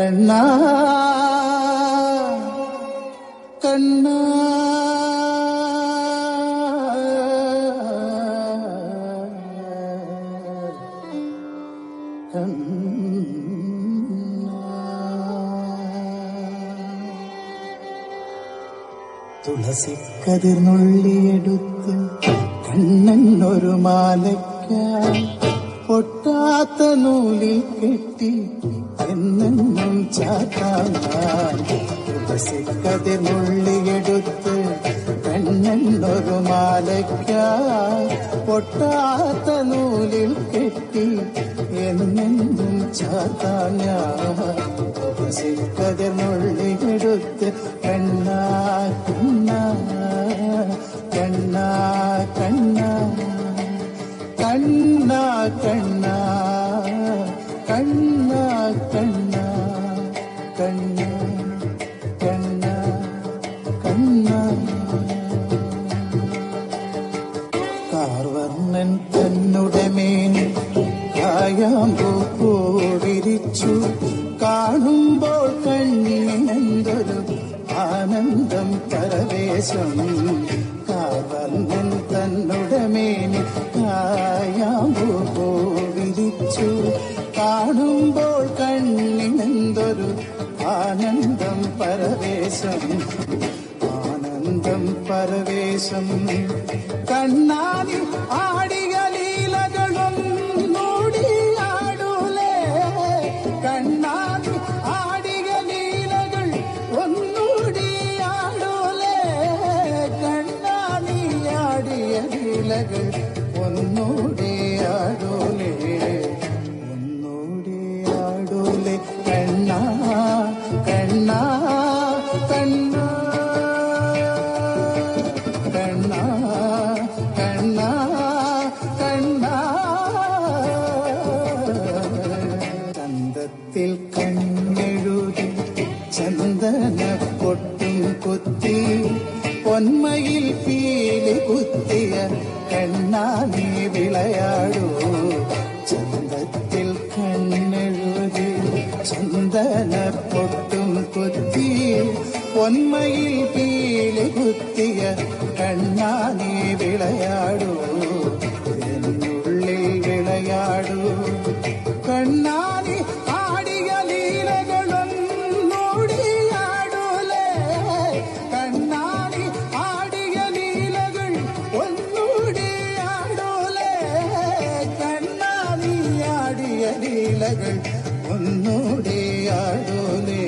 കണ്ണാ കണ്ണാ തുളസിക്കതിർന്നുള്ളിയെടുത്ത് കണ്ണനൊരു മാലയ്ക്കായി പൊട്ടാത്ത നൂലിൽ കെട്ടി എന്നെന്നും ചാത്താൻ. തുളസിക്കതിർന്നുള്ളിയെടുത്ത് കണ്ണനൊരു മാലയ്ക്കായി പൊട്ടാത്ത നൂലിൽ കെട്ടി എന്നെന്നും ചാത്താൻ ഞാൻ. തുളസിക്കതിർന്നുള്ളിയെടുത്ത് കണ്ണാ കണ്ണാ കണ്ണാ കണ്ണാ കണ്ണാ കണ്ണാ കണ്ണാ കണ്ണാ കണ്ണാ കണ്ണാ കണ്ണാ. കാർവർണ്ണൻ തന്നുടെ മേനി കായാമ്പൂ വിരിച്ചു കാണുമ്പോൾ കണ്ണിനെന്തൊരു ആനന്ദം പരവേശം. കാർവർണ്ണൻ തന്നുടെ മേനി കായാമ്പൂ വിരിച്ചു കാണുമ്പോൾ കണ്ണിനെന്തൊരു ആനന്ദം പരവേശം. ആനന്ദം പരവേശം. കണ്ണാനി ആടിയ ലീലകളൊന്നൂടി ആടൂലേ. കണ്ണാനി ആടിയ ലീലകൾ ഒന്നൂടി ആടൂലേ. കണ്ണാനി ആടിയ ലീലകൾ ഒന്നൂടി ആടൂലേ. ഒന്നൂടി ആടൂലേ. കണ്ണാ കണ്ണാ കണ്ണാ കണ്ണാ കണ്ണാ കണ്ണാ. ചന്തത്തിൽ കണ്ണെഴുതി ചന്ദന പൊട്ടും കുത്തി പൊന്മയിൽ പീലി കുത്തിയ കണ്ണാനി വിളയാടൂ. ചന്തത്തിൽ കണ്ണെഴുതി ചന്ദന പൊട്ടും കുത്തി പൊന്മയിൽ പീലി കുത്തിയ കണ്ണാനി വിളയാടൂ. എന്നുള്ളിൽ വിളയാടൂ. കണ്ണാനി ആടിയ ലീലകളൊന്നൂടി ആടൂലേ. കണ്ണാനി ആടിയ ലീലകൾ ഒന്നൂടി ആടൂലേ. കണ്ണാനി ആടിയ ലീലകൾ ഒന്നൂടി ആടൂലേ.